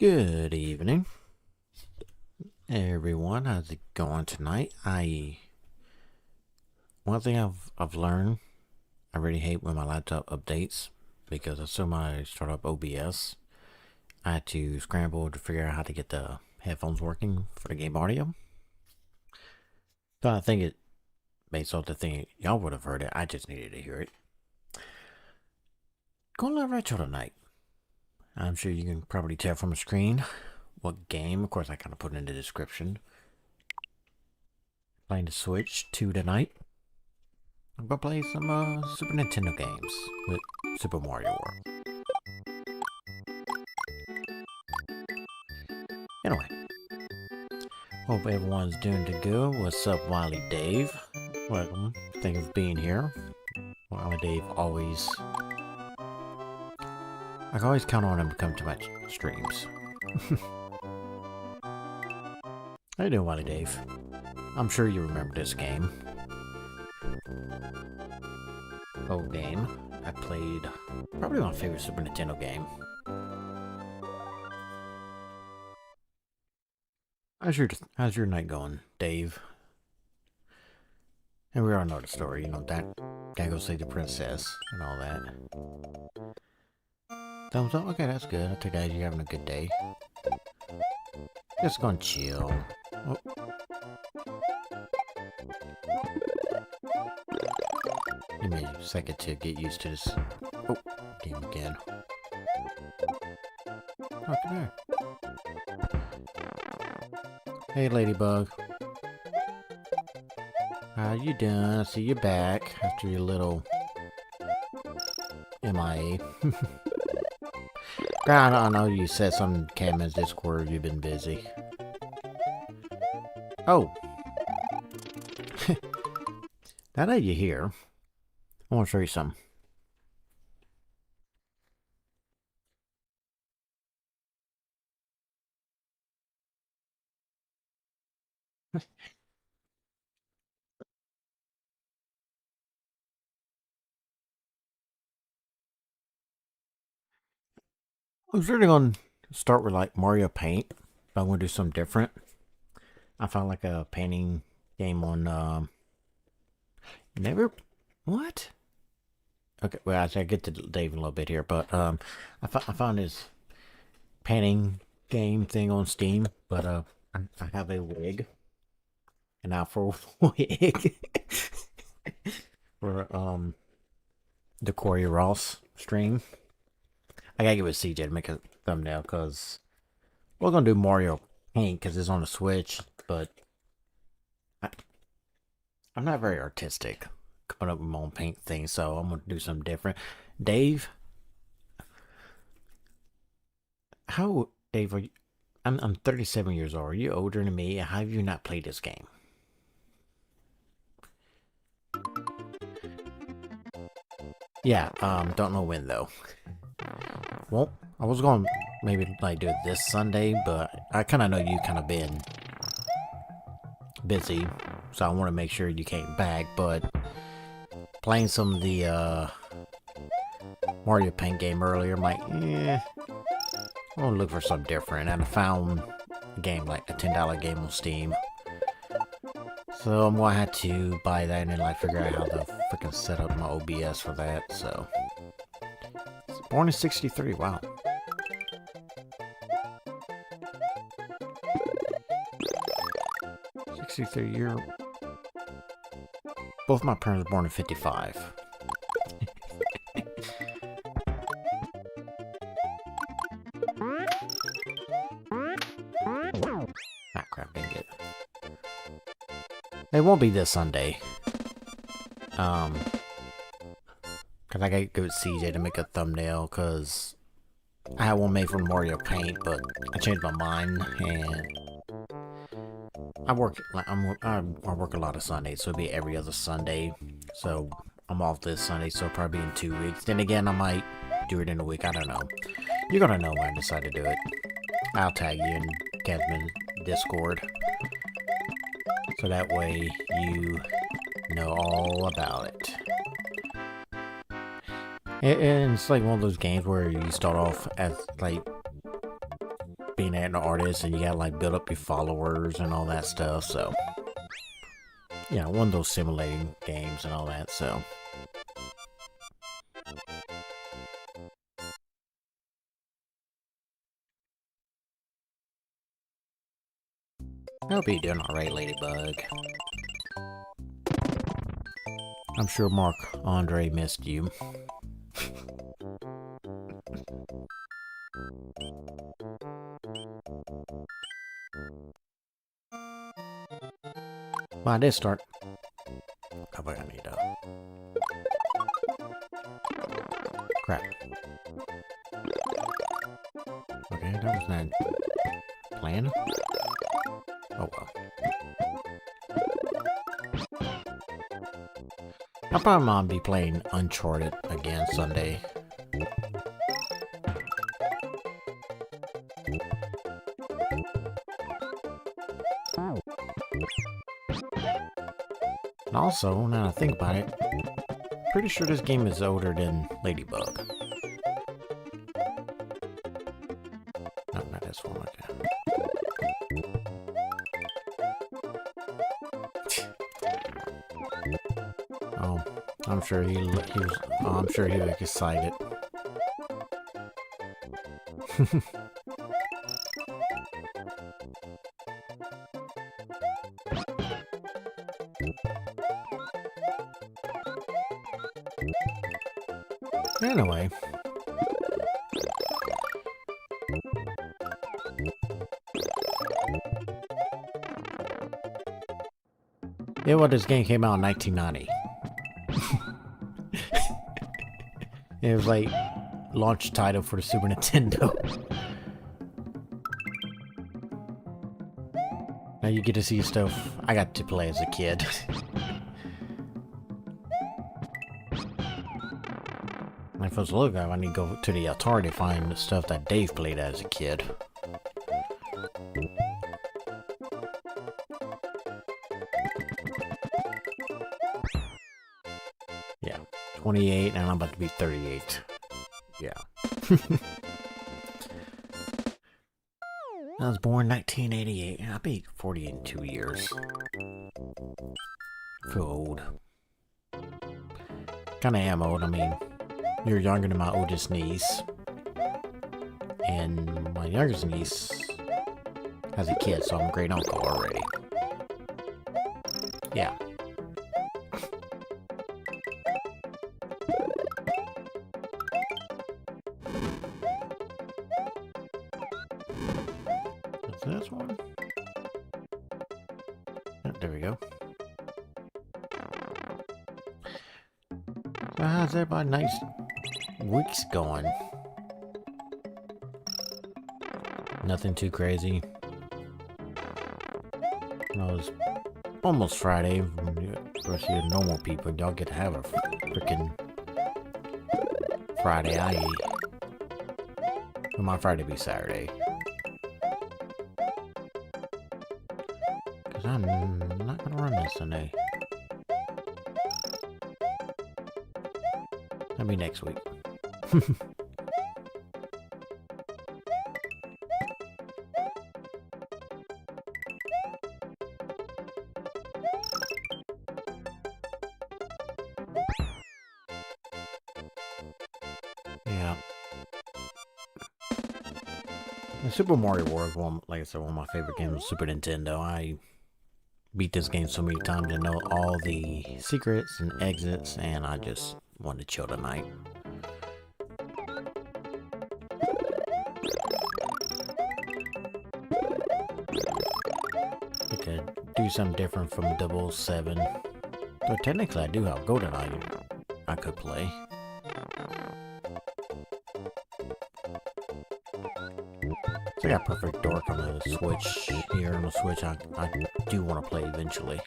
Good evening, everyone. How's it going tonight? One thing I've learned, I really hate when my laptop updates because as soon as I start up OBS, I had to scramble to figure out how to get the headphones working for the game audio. So I think it, based off the thing, y'all would have heard it. I just needed to hear it. Going a little retro tonight. I'm sure you can probably tell from the screen what game. Of course, I kind of put it in the description. Playing the Switch 2 tonight. I'm gonna play some Super Nintendo games with Super Mario World. Anyway, hope everyone's doing good. What's up, Wily Dave? Welcome. Thank you for being here. Wily Dave always... I can always count on him to come to my streams. How you doing, Wily Dave? I'm sure you remember this game. Old game. I played probably my favorite Super Nintendo game. How's your night going, Dave? And we all know the story, you know, that gotta go save the princess and all that. Thumbs up? Okay, that's good. I take that as you're having a good day. Just gonna chill. Oh. Give me a second to get used to this. Oh, game again. Oh, come here. Hey, Ladybug. How you doing? I see you back after your little MIA. I know you said something came in Discord, you've been busy. Oh. Now that you're here, I want to show you something. I was really going to start with like Mario Paint, but I'm going to do something different. I found like a painting game on, what? Okay, well, I get to Dave in a little bit here, but, I found this painting game thing on Steam, but, I have a wig. And now for a wig. For, the Corey Ross stream. I gotta give it CJ to make a thumbnail, because we're gonna do Mario Paint, because it's on the Switch, but I'm not very artistic coming up with my own paint thing, so I'm gonna do something different. Dave, Dave, are you? I'm 37 years old. Are you older than me? How have you not played this game? Yeah, don't know when though. Well, I was going to maybe like do it this Sunday, but I kind of know you kind of been busy, so I want to make sure you came back. But playing some of the Mario Paint game earlier, I'm like, I want to look for something different, and I found a game like a $10 game on Steam. So I'm gonna have to buy that and then like figure out how to freaking set up my OBS for that. So. Born in 63, wow. '63 year. Both my parents were born in 55. Ah, crap, dang it. It won't be this Sunday. Cause I gotta go with CJ to make a thumbnail, cause I had one made for Mario Paint, but I changed my mind, and I work a lot of Sundays, so it'll be every other Sunday. So I'm off this Sunday, so probably in 2 weeks. Then again, I might do it in a week. I don't know. You're gonna know when I decide to do it. I'll tag you in Casman's Discord, so that way you know all about it. And it's like one of those games where you start off as like being an artist, and you gotta like build up your followers and all that stuff. So, yeah, one of those simulating games and all that. So, I hope you're doing all right, Ladybug. I'm sure Mark Andre missed you. Well, I did start. Oh, but I need crap. Okay, that was not plan. Oh well. I'll probably not be playing Uncharted again Sunday. And also, now that I think about it, pretty sure this game is older than Ladybug. No, not this one. Okay. Oh, I'm sure he was. Oh, I'm sure he was excited. Anyway. Yeah, well, this game came out in 1990. It was like launch title for the Super Nintendo. Now you get to see stuff I got to play as a kid. When I first look at it, I need to go to the Atari to find the stuff that Dave played as a kid. Yeah, 28 and I'm about to be 38. Yeah. I was born 1988. I'll be 40 in 2 years. I feel old. Kinda am old. I mean, you're younger than my oldest niece. And my youngest niece has a kid, so I'm a great uncle already. Yeah. This one? Oh, there we go. So how's everybody's nice weeks going? Nothing too crazy. No, it's almost Friday. For you normal people, y'all get to have a freaking Friday. Well, my Friday be Saturday. I'm not gonna run this Sunday. That'll be next week. Yeah. And Super Mario World, one, like I said, one of my favorite games was Super Nintendo. I beat this game so many times and know all the secrets and exits, and I just wanted to chill tonight. I could do something different from 007. Though technically I do have GoldenEye I could play. So I got Perfect Dark on the Switch here on the Switch. I do want to play eventually.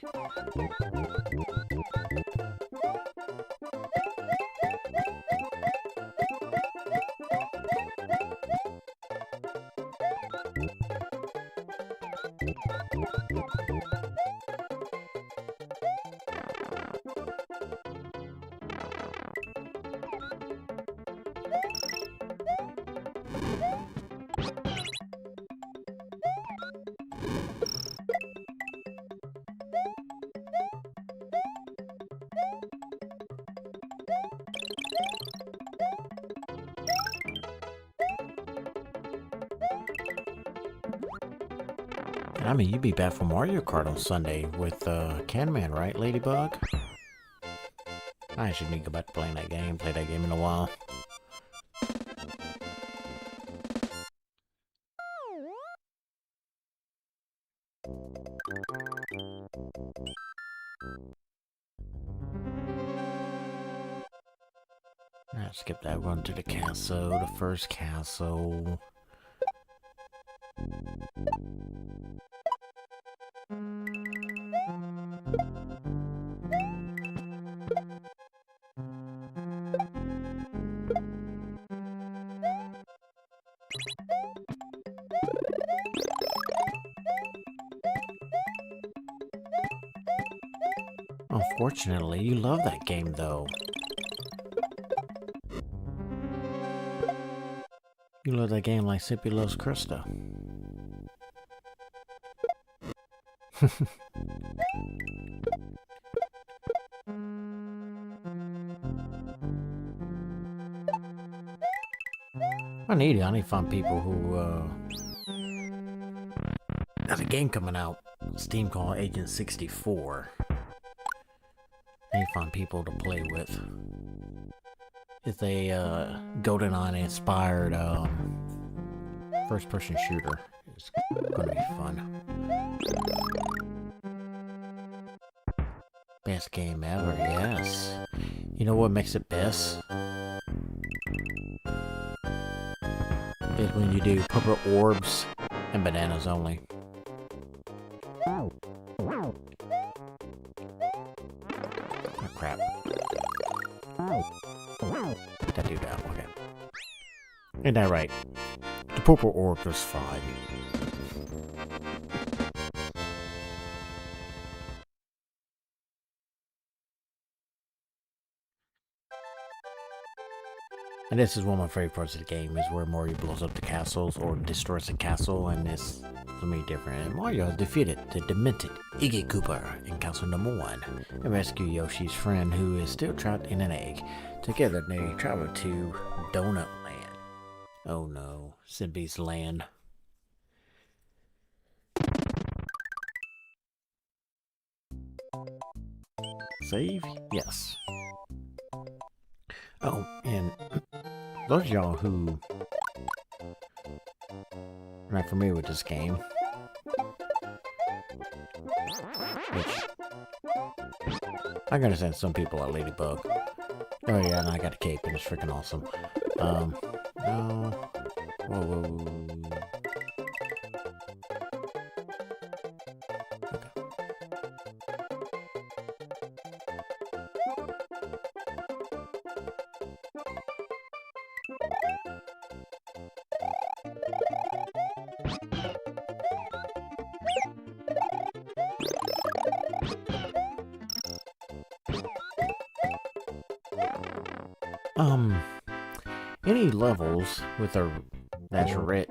I mean, you'd be back for Mario Kart on Sunday with Can-Man, right, Ladybug? I actually need to go back to playing that game. Play that game in a while. Alright, skip that. Run to the castle, the first castle. Unfortunately, you love that game though. You love that game like Sippy loves Krista. I need to find people who there's a game coming out on Steam called Agent 64. I need to find people to play with. It's a GoldenEye inspired first person shooter. It's gonna be fun. Best game ever, yes. You know what makes it best? Is when you do purple orbs and bananas only. Oh crap. That dude out, okay. Ain't that right? The purple orb was fine. And this is one of my favorite parts of the game, is where Mario blows up the castles or destroys the castle, and it's something different. And Mario has defeated the demented Iggy Koopa in Castle Number 1 and rescue Yoshi's friend, who is still trapped in an egg. Together they travel to Donut Land. Oh no, Simbi's land. Save? Yes. Oh, and those of y'all who are not familiar with this game, which I can understand some people are Ladybug. Oh yeah, and I got a cape and it's freaking awesome. No. Whoa. Any levels with a that's red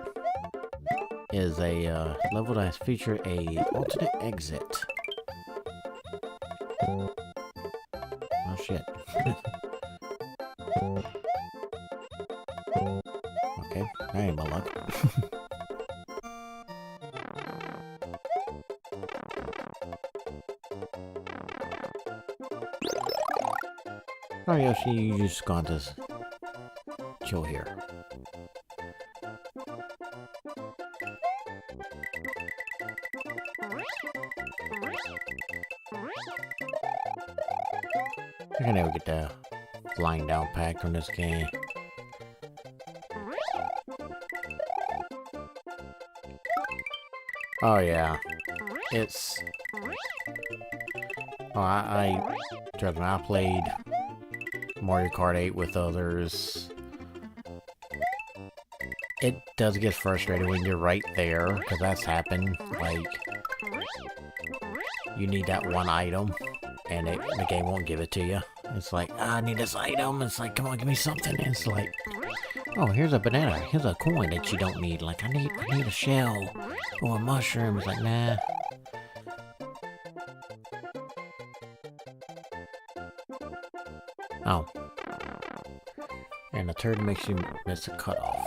is a level that feature a alternate exit. Oh shit. Okay, that ain't my luck. Oh Yoshi, you just gone to chill here. I can never get the flying down pack from this game. Oh yeah, it's. Oh, trust me, I played Mario Kart 8 with others. It does get frustrating when you're right there, because that's happened. Like, you need that one item, and the game won't give it to you. It's like, I need this item. It's like, come on, give me something. And it's like, oh, here's a banana. Here's a coin that you don't need. Like, I need a shell or a mushroom. It's like, nah. Oh. And the turd makes you miss a cutoff.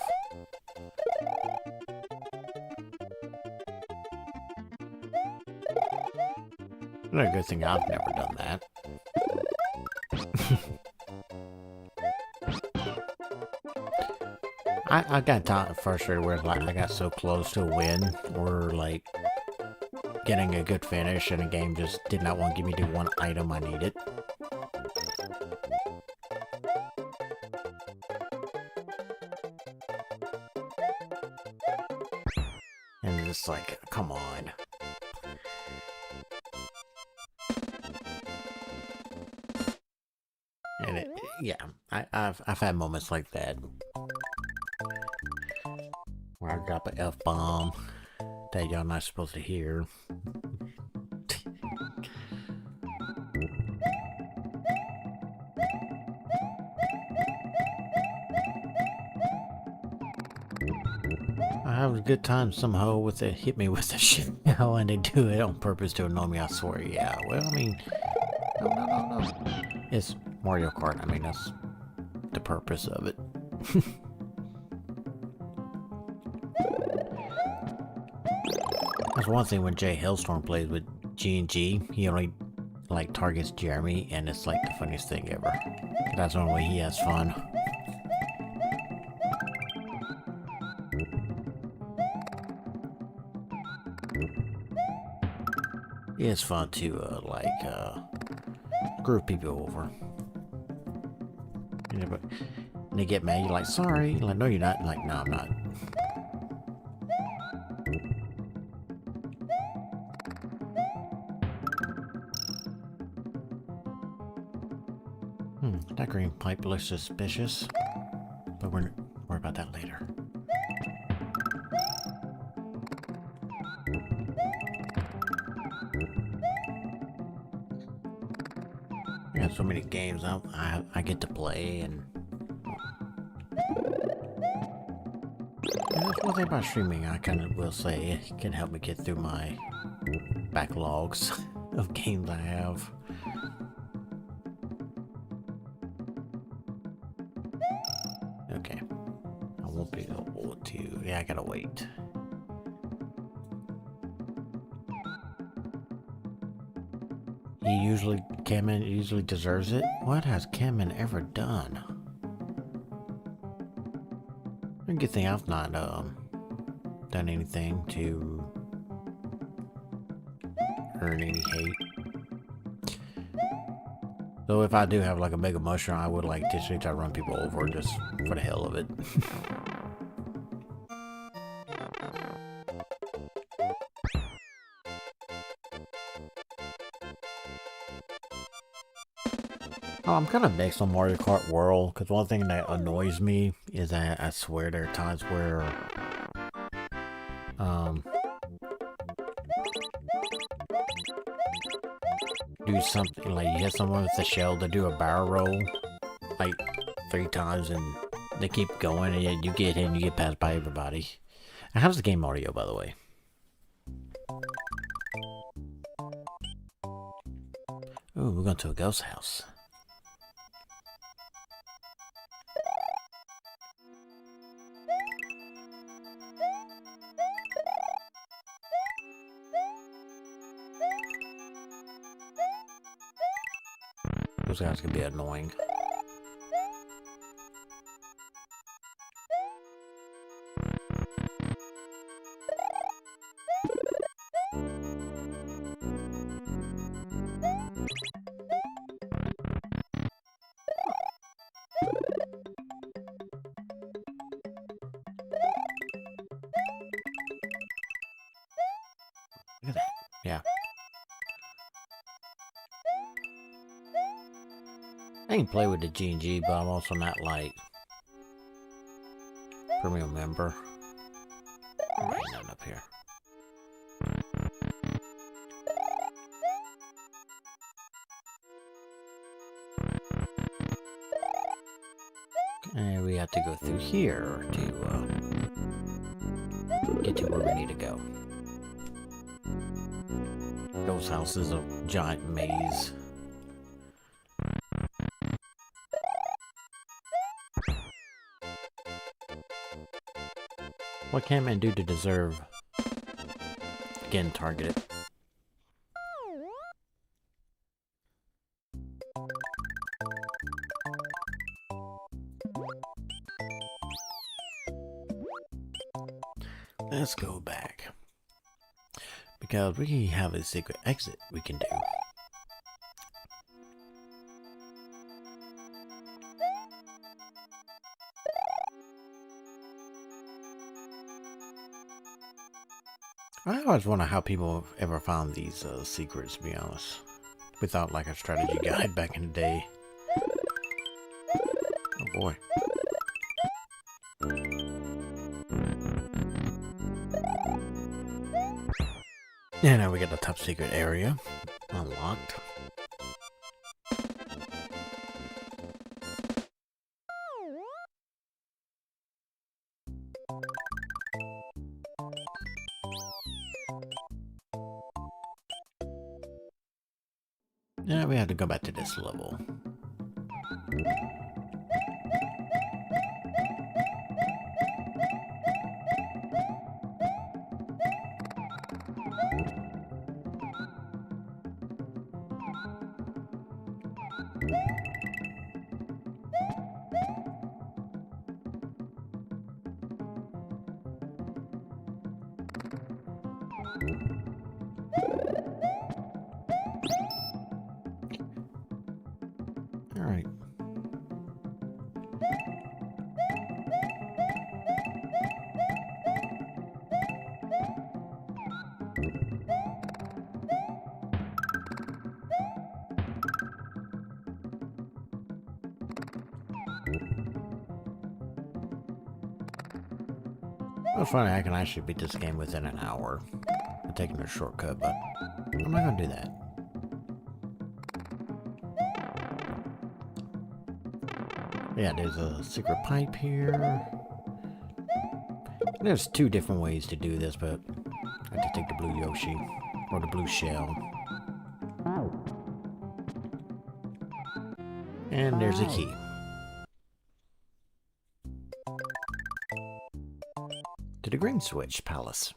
It's a good thing I've never done that. I got frustrated where like I got so close to a win or like getting a good finish and the game just did not want to give me the one item I needed. And it's just like, come on. And yeah, I've had moments like that where I drop an F-bomb that y'all not supposed to hear. I have a good time somehow with it. Hit me with the shit, and they do it on purpose to annoy me. I swear. Yeah. Well, I mean, no. It's Mario Kart. I mean, that's the purpose of it. That's one thing when Jay Hailstorm plays with G&G. He only like targets Jeremy, and it's like the funniest thing ever. That's the only way he has fun. It's fun to group people over. Yeah, but they get mad. You're like, sorry. You're like, no, you're not. You're like, no, I'm not. That green pipe looks suspicious, but we're worry about that later. I got so many games I get to play, and that's one thing about streaming. I kind of will say it can help me get through my backlogs of games I have. Okay, I won't be able to. Yeah, I gotta wait. Kamen usually deserves it. What has Kamen ever done? A good thing I've not done anything to earn any hate. So if I do have like a mega mushroom, I would like to try to run people over just for the hell of it. I'm kind of mixed on Mario Kart World, because one thing that annoys me is that I swear there are times where do something like you hit someone with a shell to do a barrel roll like 3 times and they keep going and yet you get hit and you get passed by everybody. And how's the game audio, by the way? Ooh, we're going to a ghost house. Those guys can be annoying. Look at that. Yeah. I can play with the G&G, but I'm also not like premium member. There ain't nothing up here. And we have to go through here to get to where we need to go. Ghost house is a giant maze. What can man do to deserve getting targeted? Let's go back. Because we have a secret exit we can do. I always wonder how people ever found these secrets, to be honest. Without like a strategy guide back in the day. Oh boy. Yeah, now we got the top secret area unlocked. Yeah, we have to go back to this level. Alright. It's funny, I can actually beat this game within an hour. I'm taking a shortcut, but I'm not gonna do that. Yeah, there's a secret pipe here. There's two different ways to do this, but I have to take the blue Yoshi, or the blue shell. And there's a key. To the Green Switch Palace.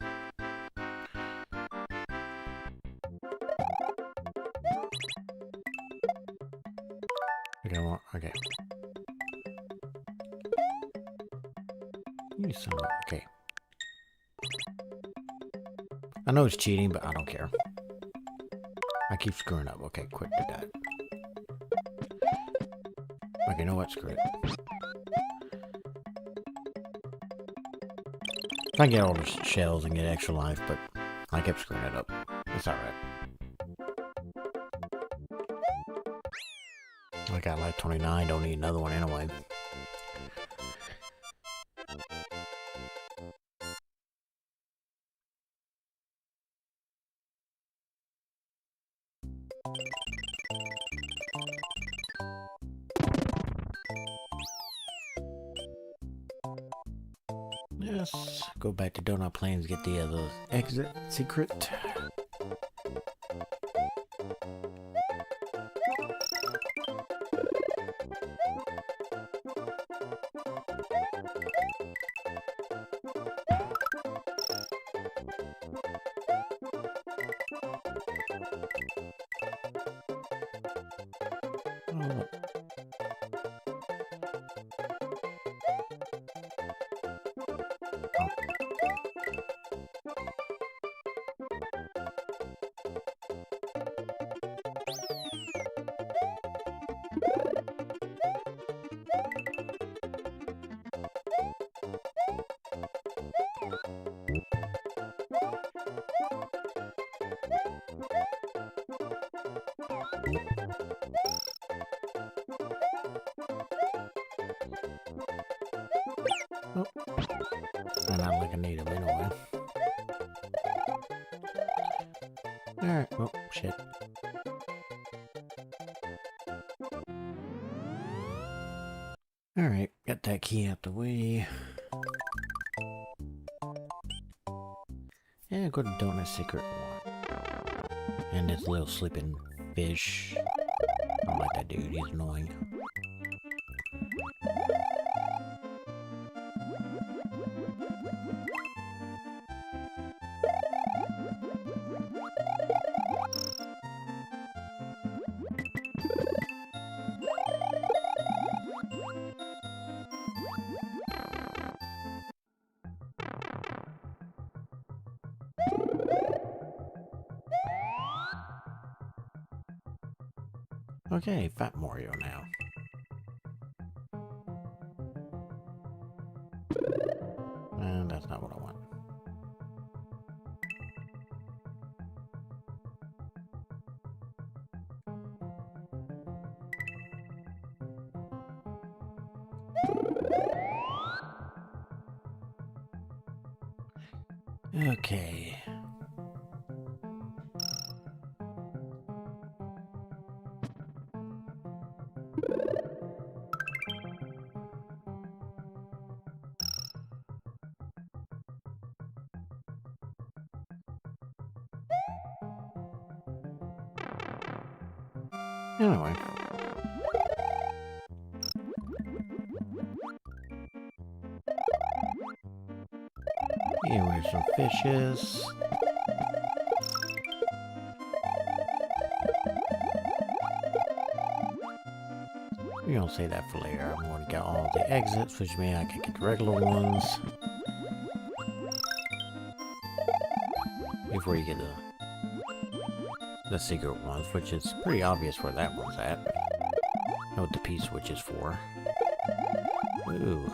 Okay. You son of a... Okay. I know it's cheating, but I don't care. I keep screwing up. Okay, quick to that. Okay, you know what? Screw it. I get all the shells and get extra life, but I kept screwing it up. It's alright. I got like 29, don't need another one anyway. Yes, go back to Donut Plains, get the other exit secret. Oh. Oh. I'm not like I need him anyway. Alright, oh, shit. Alright, got that key out the way. Yeah, go to Donut Secret. And this little sleeping fish. I don't like that dude, he's annoying. Okay, Fat Mario now. And that's not what I want. Okay. Anyway. Here are some fishes. We don't say that for later. I'm going to get all the exits, which means I can get the regular ones. Before you get the secret ones, which is pretty obvious where that one's at. Know what the P-switch is for. Ooh.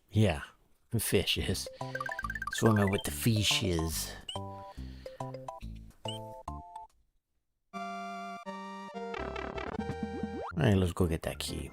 Yeah, the fishes. Swimming with the fishes. Alright, let's go get that key.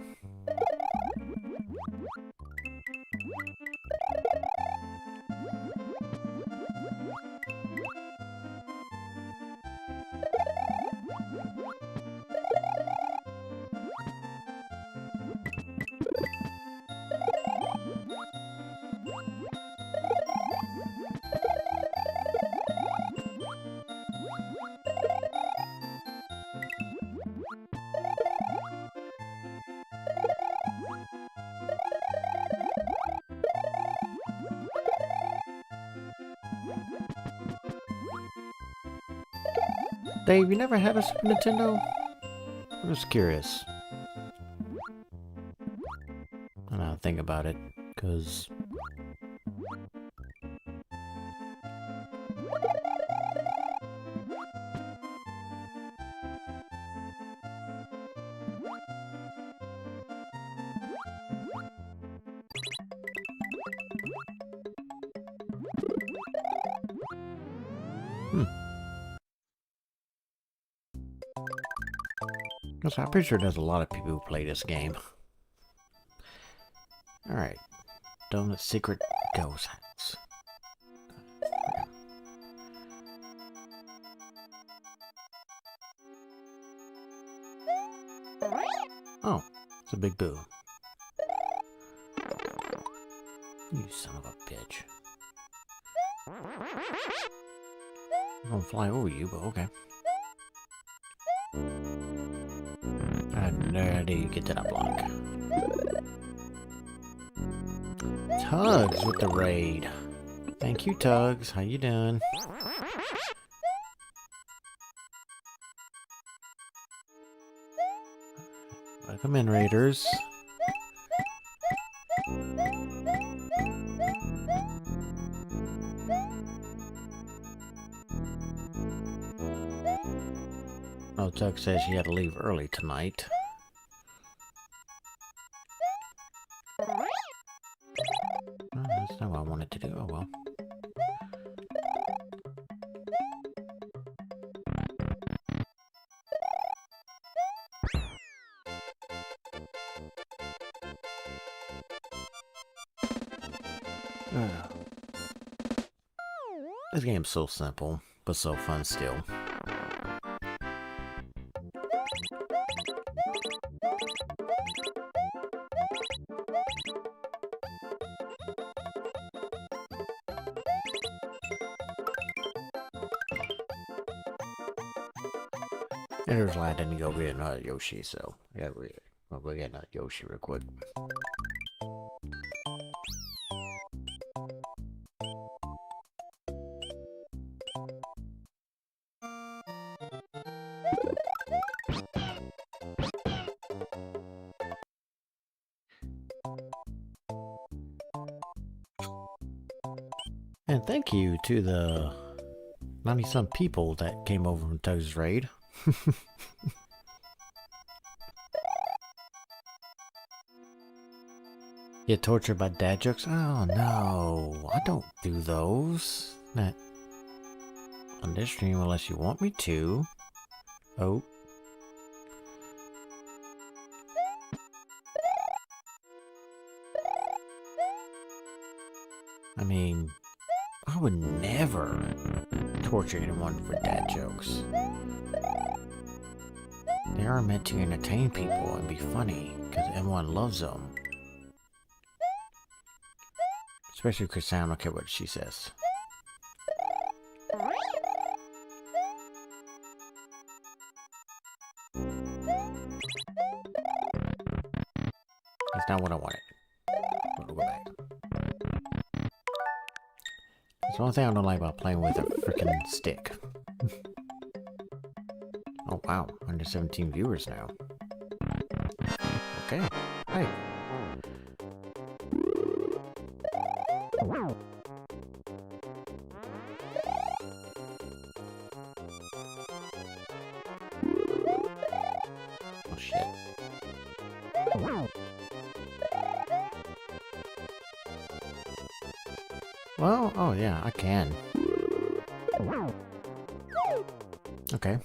Dave, you never had a Super Nintendo? I'm just curious. I don't think about it, because... Because I'm pretty sure there's a lot of people who play this game. Alright. Donut Secret Ghost House. Oh, it's a big boo. You son of a bitch. I'm gonna fly over you, but okay. I had no idea you get to that block. Tugs with the raid. Thank you, Tugs. How you doing? Welcome in, raiders. Oh, Tug says she had to leave early tonight. Oh, that's not what I wanted to do. Oh well. This game's so simple, but so fun still. And there's why I didn't go get another Yoshi, so yeah, we'll go get another Yoshi real quick. And thank you to the 90-some people that came over from Tug's raid. Get tortured by dad jokes? Oh no, I don't do those. Not on this stream unless you want me to. Oh. I mean, I would never torture anyone for dad jokes. They are meant to entertain people and be funny, because everyone loves them. Especially because I don't care what she says. That's not what I wanted. We'll go back. That's the one thing I don't like about playing with a freaking stick. Oh wow, 117 viewers now. Okay, hey. Oh shit. Well, oh yeah, I can. Okay.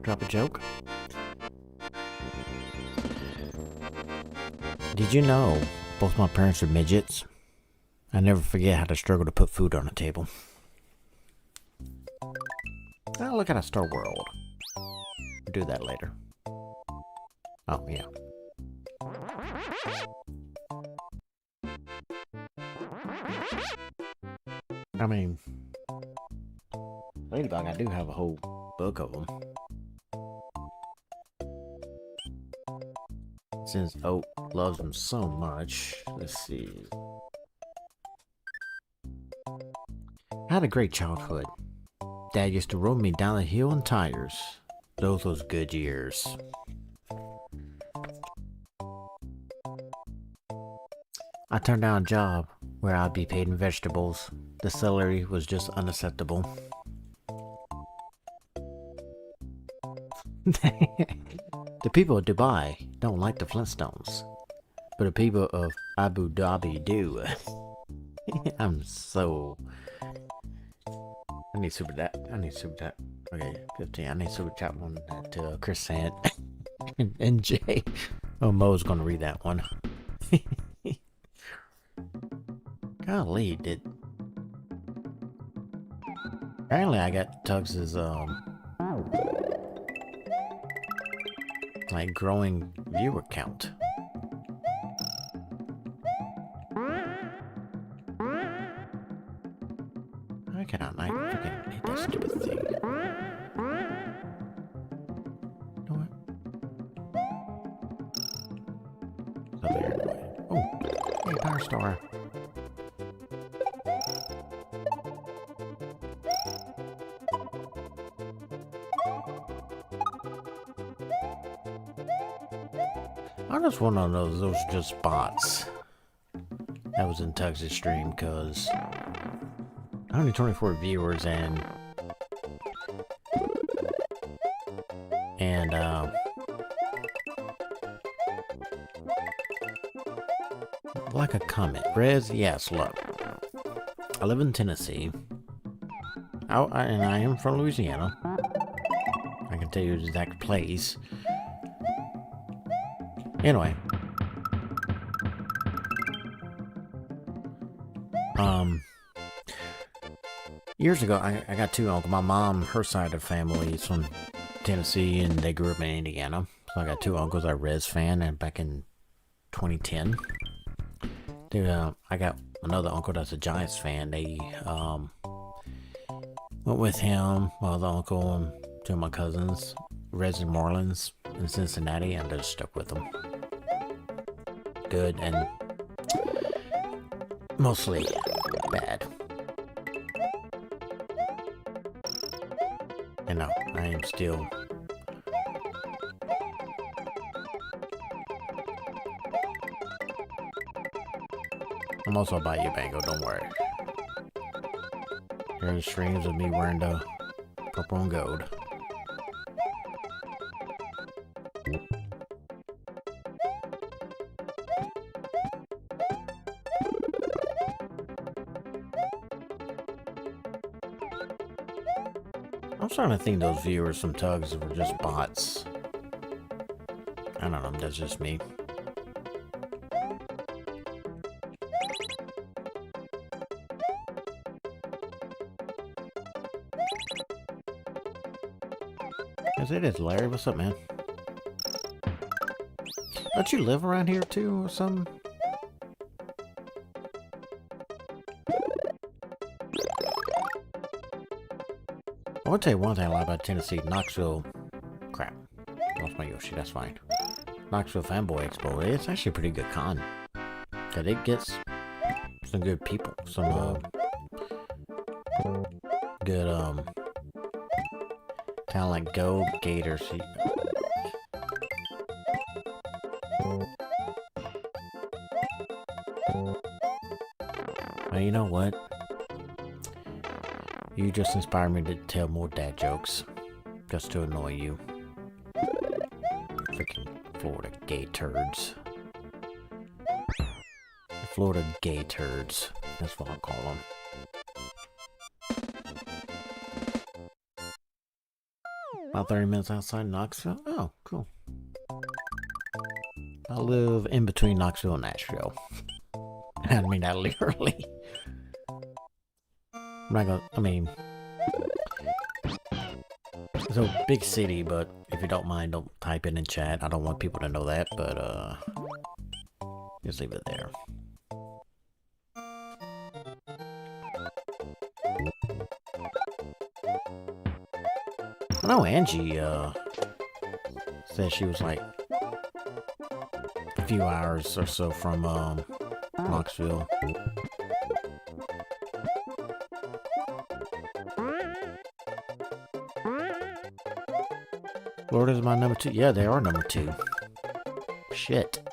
Drop a joke. Did you know both my parents are midgets? I never forget how to struggle to put food on the table. Oh, look at a Star World. We'll do that later. Oh, yeah. I mean, Ladybug, I do have a whole book of them. Since Oat loves them so much, let's see. I had a great childhood. Dad used to roll me down the hill in tires. Those was good years. I turned down a job where I'd be paid in vegetables. The salary was just unacceptable. The people of Dubai don't like the Flintstones, but the people of Abu Dhabi do. I'm so... I need super that. I need super that. Okay, 15. I need super chat one to Chris Sant and Jay. Oh, Mo's gonna read that one. Golly, did... Apparently I got Tugs's, like, growing viewer count. I cannot, I freaking hate that stupid thing. You know what? It's up there anyway. Oh, hey, Power Star. I just want to know those just bots. That was in Tugs' stream, because 124 viewers and like a comment. Rez, yes, look. I live in Tennessee. And I am from Louisiana. I can tell you the exact place. Anyway. Years ago, I got two uncles. My mom, her side of the family is from Tennessee, and they grew up in Indiana. So I got two uncles. I Rez fan, and back in 2010, I got another uncle that's a Giants fan. They went with him, my other uncle, and two of my cousins, Rez and Marlins in Cincinnati, and I just stuck with them. Good and mostly bad. And no, I am still... I'm also about you, Bango, don't worry. Here's streams of me wearing the purple and gold. I'm starting to think those viewers from Tugs were just bots. I don't know, that's just me. Yes, it is, Larry. What's up, man? Don't you live around here too, or something? I would tell you one thing I like about Tennessee. Knoxville. Crap. Lost my Yoshi, that's fine. Knoxville Fanboy Expo. It's actually a pretty good con. Cause it gets some good people. Some good kind of like Go Gators. Well, you know what? You just inspired me to tell more dad jokes. Just to annoy you. Freaking Florida gay turds. Florida gay turds. That's what I call them. About 30 minutes outside Knoxville. Oh, cool. I live in between Knoxville and Nashville. I mean that literally. I'm not gonna, I mean, it's a big city, but if you don't mind, don't type it in chat. I don't want people to know that, but just leave it there. I know Angie said she was like a few hours or so from Knoxville. Florida's my number 2. Yeah, they are number 2. Shit.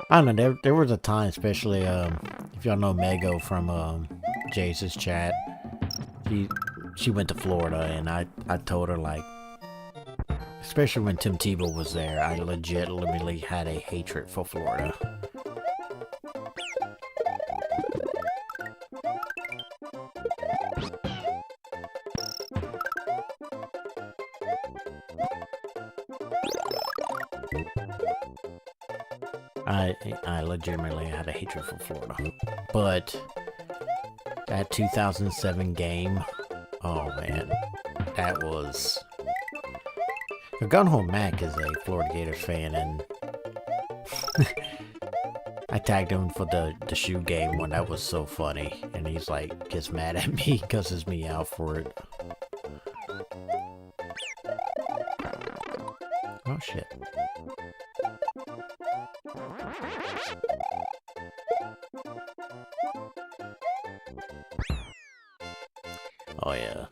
I don't know, there was a time, especially if y'all know Mego from Jace's chat. She went to Florida, and I told her, like, especially when Tim Tebow was there, I legitimately had a hatred for Florida. I legitimately had a hatred for Florida. But that 2007 game, oh man, that was... Gun Home Mac is a Florida Gators fan, and I tagged him for the shoe game when that was so funny, and he's like, gets mad at me, cusses me out for it. Oh shit. Oh yeah,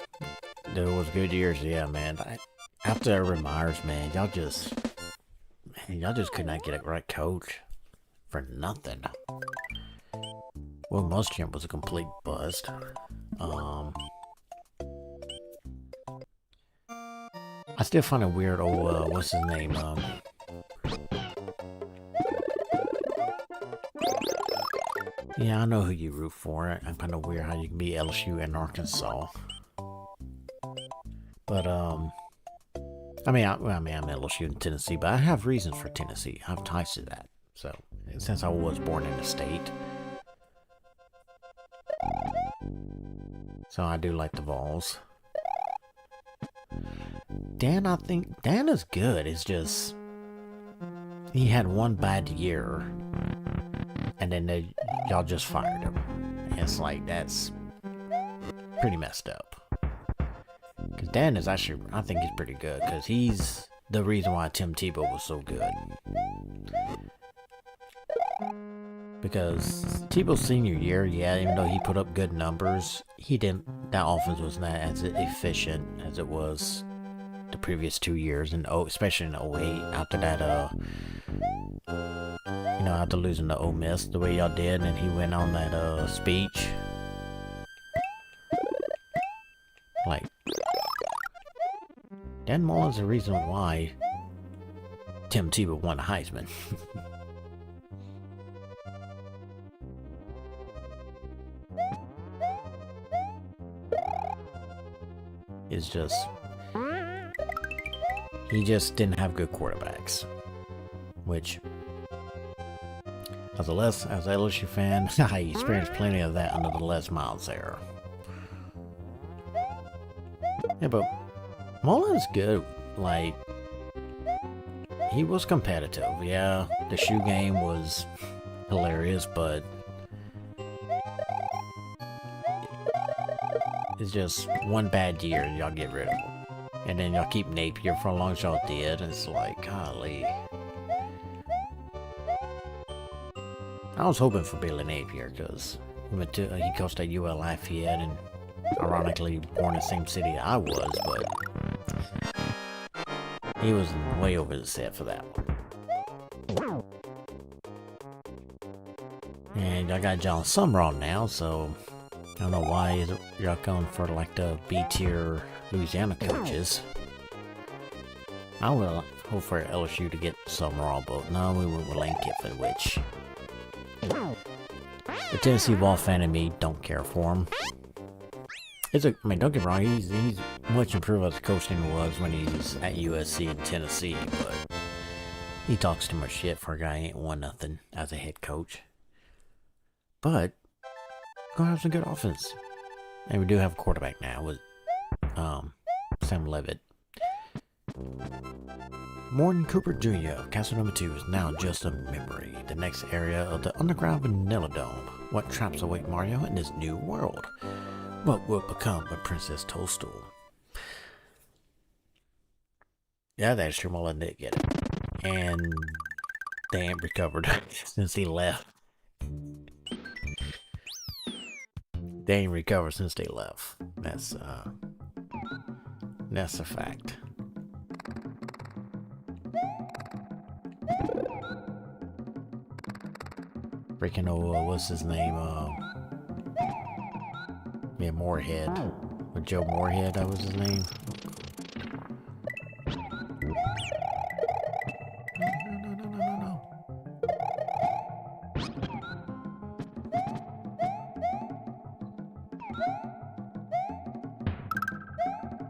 there was good years, yeah, man. After Urban Myers, man, y'all just could not get a right coach for nothing. Well, Muschamp was a complete bust. I still find it weird. Oh, what's his name? Yeah, I know who you root for. I'm kind of weird how you can be LSU and Arkansas. But I mean, I'm LSU in Tennessee, but I have reasons for Tennessee. I have ties to that. So since I was born in the state, so I do like the Vols. Dan, I think Dan is good. It's just he had one bad year, and then y'all just fired him. And it's like, that's pretty messed up. Because Dan is actually, I think he's pretty good, because he's the reason why Tim Tebow was so good. Because Tebow's senior year, yeah, even though he put up good numbers, that offense was not as efficient as it was the previous 2 years, and especially in 08, after that, know, after losing to Ole Miss the way y'all did, and he went on that speech. Like, Dan Mullen's the reason why Tim Tebow won the Heisman. It's just, he just didn't have good quarterbacks, which, as a LSU fan, I experienced plenty of that under the Les Miles era. Yeah, but Mullen's good. Like, he was competitive. Yeah, the shoe game was hilarious, but it's just one bad year and y'all get rid of him. And then y'all keep Napier for as long as y'all did, and it's like, golly. I was hoping for Billy Napier, because he coached at UL Lafayette, and ironically born in the same city I was, but he was way over the set for that one. And I got John Sumrall now, so I don't know why y'all going for like the B-tier Louisiana coaches. I would hope for LSU to get Sumrall, but no, we went with Lane Kiffin, which the Tennessee ball fan in me don't care for him. I mean, don't get me wrong, he's much improved as a coach than he was when he was at USC in Tennessee, but he talks too much shit for a guy who ain't won nothing as a head coach. But gonna have some good offense. And we do have a quarterback now with Sam Levitt. Morton Cooper Jr., Castle number 2, is now just a memory. The next area of the underground Vanilla Dome. What traps await Mario in this new world? What will become a Princess Toadstool? Yeah, that's true. Mullen did get it. And they ain't recovered since he left. They ain't recovered since they left. That's a fact. Freaking what's his name? Yeah, Moorhead. Or Joe Moorhead, that was his name. No.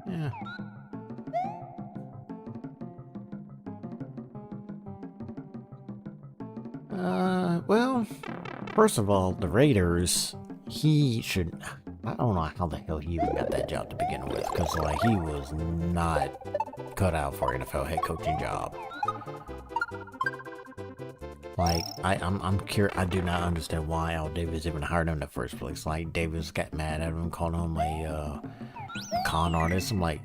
Yeah. Well, first of all, the Raiders, he should, I don't know how the hell he even got that job to begin with, because, like, he was not cut out for an NFL head coaching job. Like, I'm curious, I do not understand why Al Davis even hired him in the first place. Like, Davis got mad at him, called him a con artist. I'm like,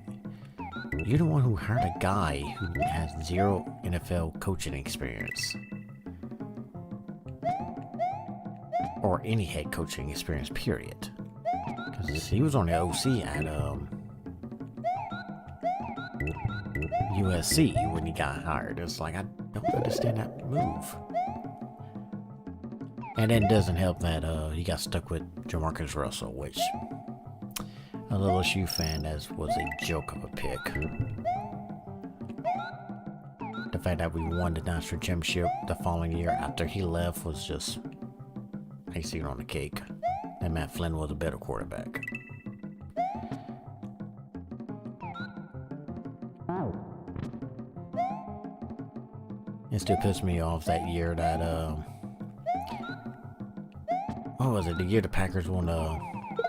you're the one who hired a guy who has 0 NFL coaching experience. Or any head coaching experience, period. Because he was on the OC at USC when he got hired. It's like, I don't understand that move. And then it doesn't help that he got stuck with Jamarcus Russell, which a little LSU fan was a joke of a pick. The fact that we won the national championship the following year after he left was just icing on the cake. And Matt Flynn was a better quarterback. It still pissed me off that year that, what was it? The year the Packers won the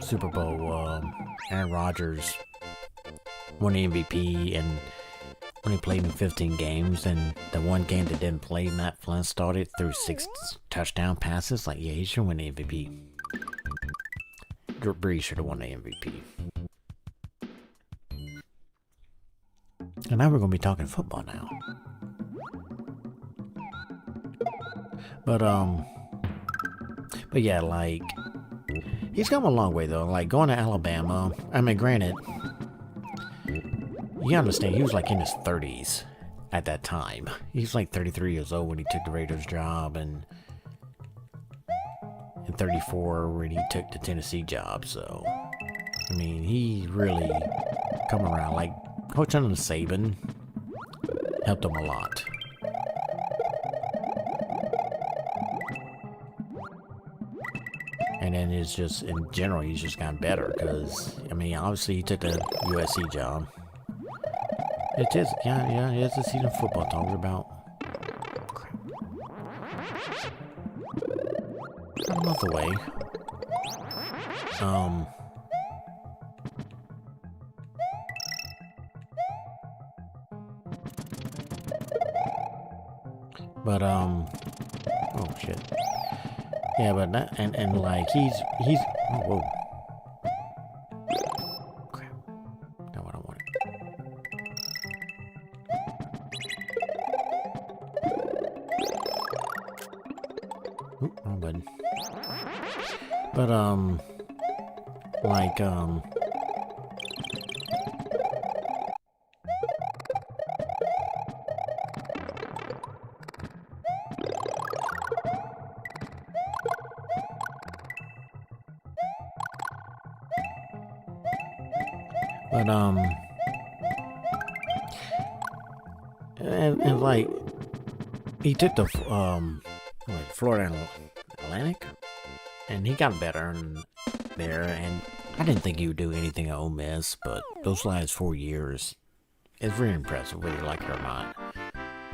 Super Bowl, Aaron Rodgers won the MVP and only played in 15 games, and the one game that didn't play, Matt Flynn started through 6 touchdown passes. Like, yeah, he should win the MVP. Drew Brees should have won the MVP. And now we're going to be talking football now. But yeah, like, he's come a long way, though. Like, going to Alabama, I mean, granted, you understand, he was like in his 30s at that time. He was like 33 years old when he took the Raiders job, and in 34 when he took the Tennessee job. So, I mean, he really come around. Like, Coach under Saban helped him a lot. And then it's just, in general, he's just gotten better because, I mean, obviously he took the USC job. It is, yeah, it's a season of football talking about. A month away. But, oh shit. Yeah, but that, and like, he's, oh, whoa. Crap. Not what I wanted. Oop, wrong button. But, like, and like, he took the, like, Florida Atlantic, and he got better and there, and I didn't think he would do anything at Ole Miss, but those last 4 years, it's very impressive, whether you like it or not.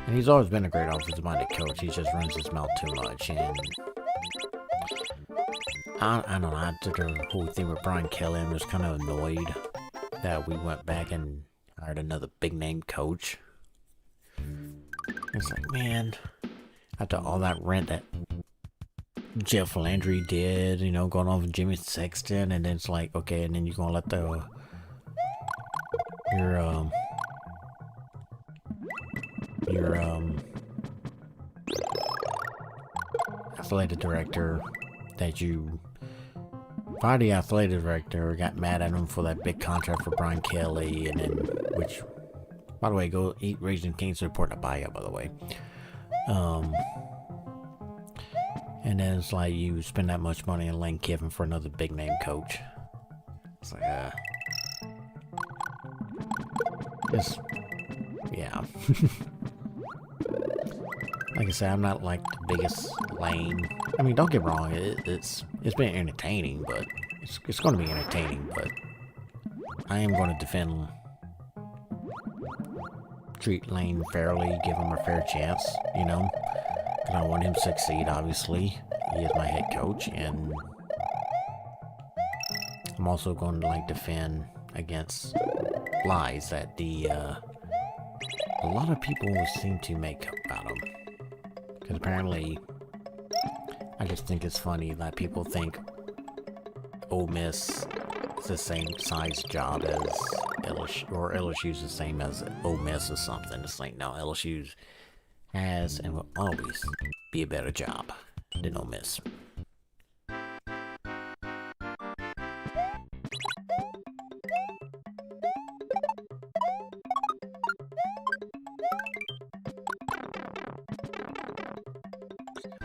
And he's always been a great offensive-minded coach. He just runs his mouth too much, and I don't know, I took the whole thing with Brian Kelly and was kind of annoyed that we went back and hired another big-name coach. It's like, man, after all that rent that Jeff Landry did, you know, going on with Jimmy Sexton, and then it's like, okay, and then you're gonna let your athletic director that you fired the athletic director, got mad at him for that big contract for Brian Kelly, and then, which, by the way, go eat Raising Cane's report to buy it, by the way. And then it's like you spend that much money in Lane Kiffin for another big name coach. It's like, it's, yeah. Like I said, I'm not like the biggest Lane. I mean, don't get me wrong, it's been entertaining, but it's going to be entertaining, but I am going to treat Lane fairly, give him a fair chance, you know, because I want him to succeed, obviously. He is my head coach, and I'm also going to, like, defend against lies that a lot of people seem to make about him. Because apparently, I just think it's funny that people think Ole Miss is the same size job as LSU, or LSU's the same as Ole Miss or something. It's like, no, LSU has and will always be a better job than Ole Miss.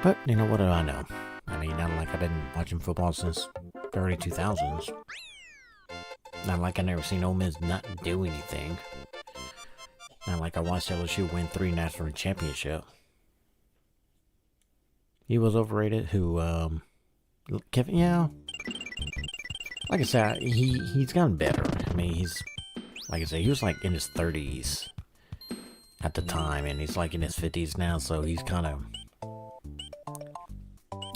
But, you know, what do I know? I mean, not like I've been watching football since the early 2000s. Not like I never seen Ole Miss not do anything. Not like I watched LSU win 3 national championships. He was overrated. Who, Kevin, yeah. Like I said, he's gotten better. I mean, he's, like I said, he was like in his 30s at the time, and he's like in his 50s now, so he's kind of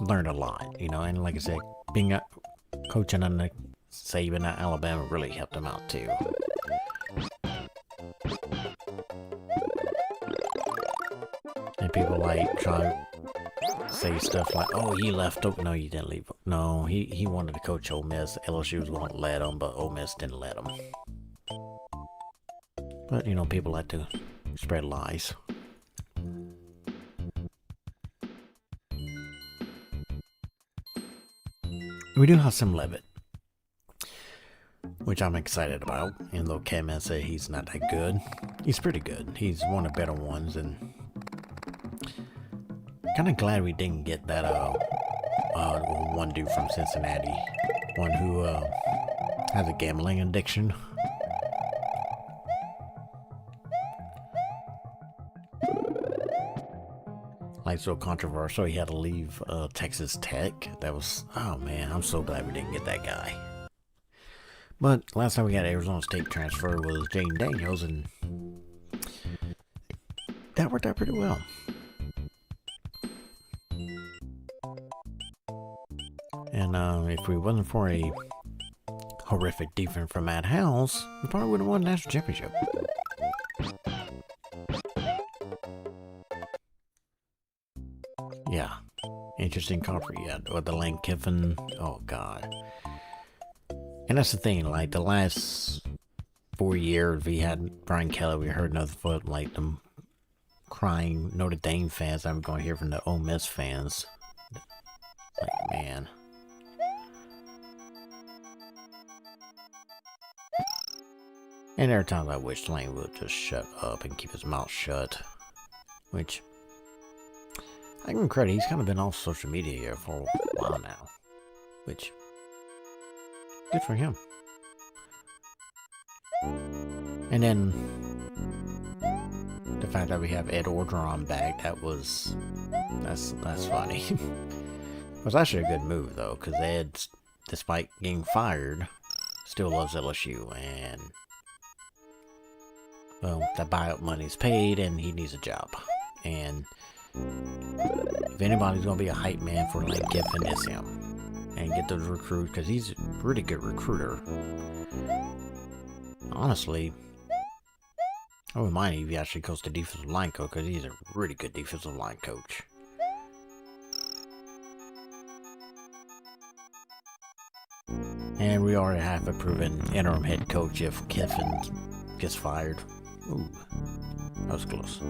learned a lot, you know, and like I said, being a coaching under Saban at Alabama really helped him out too. And people like try to say stuff like, "Oh, he left." No, you didn't leave. No, he wanted to coach Ole Miss. LSU was going to let him, but Ole Miss didn't let him. But you know, people like to spread lies. We do have some Levitt, which I'm excited about, even though Kevin said he's not that good. He's pretty good. He's one of the better ones, and kind of glad we didn't get that one dude from Cincinnati, one who has a gambling addiction. Like, so controversial, he had to leave Texas Tech. That was, oh man, I'm so glad we didn't get that guy. But last time we got Arizona State transfer was Jane Daniels, and that worked out pretty well. And if we wasn't for a horrific defense from Matt House, we probably would have won the national championship. Yeah, interesting conference. Yeah, or the Lane Kiffin. Oh God. And that's the thing. Like the last 4 years, we had Brian Kelly. We heard nothing but like them crying Notre Dame fans. I'm going to hear from the Ole Miss fans. Like, man. And there are times I wish Lane would just shut up and keep his mouth shut. Which, I give him credit, he's kind of been off social media here for a while now. Which, good for him. And then, the fact that we have Ed Orgeron back, that's funny. It was actually a good move though, because Ed, despite getting fired, still loves LSU, and well, that buyout money's paid and he needs a job. And if anybody's gonna be a hype man for Lane Kiffin, it's him. And get those recruits, because he's a pretty good recruiter. Honestly, I wouldn't mind if he actually goes to defensive line coach, because he's a really good defensive line coach. And we already have a proven interim head coach if Kiffin gets fired. Ooh, that was close.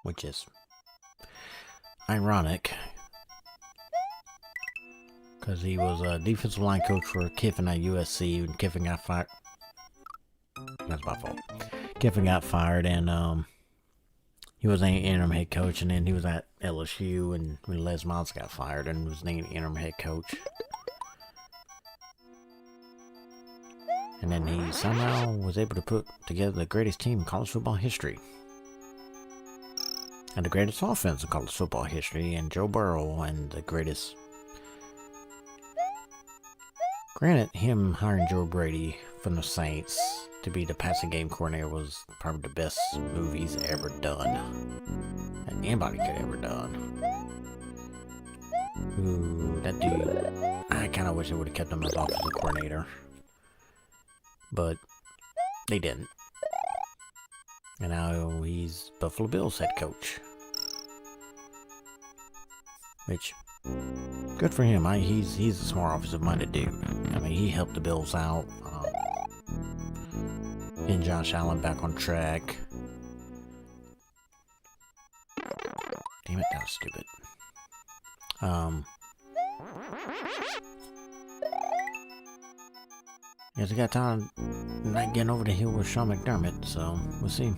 Which is ironic, because he was a defensive line coach for Kiffin at USC, and Kiffin got fired. That's my fault. Kiffin got fired, and he was named interim head coach, and then he was at LSU, and when Les Miles got fired and was named interim head coach. And then he somehow was able to put together the greatest team in college football history. And the greatest offense in college football history, and Joe Burrow, and the greatest. Granted, him hiring Joe Brady from the Saints to be the passing game coordinator was probably the best move he's ever done. That anybody could ever done. Ooh, that dude. I kind of wish they would have kept him as offensive coordinator. But they didn't. And now he's Buffalo Bills head coach. Which, good for him. He's a smart, offensive-minded dude. I mean, he helped the Bills out. Getting Josh Allen back on track. Damn it, that was stupid. Yes, I got time not getting over the hill with Sean McDermott, so we'll see.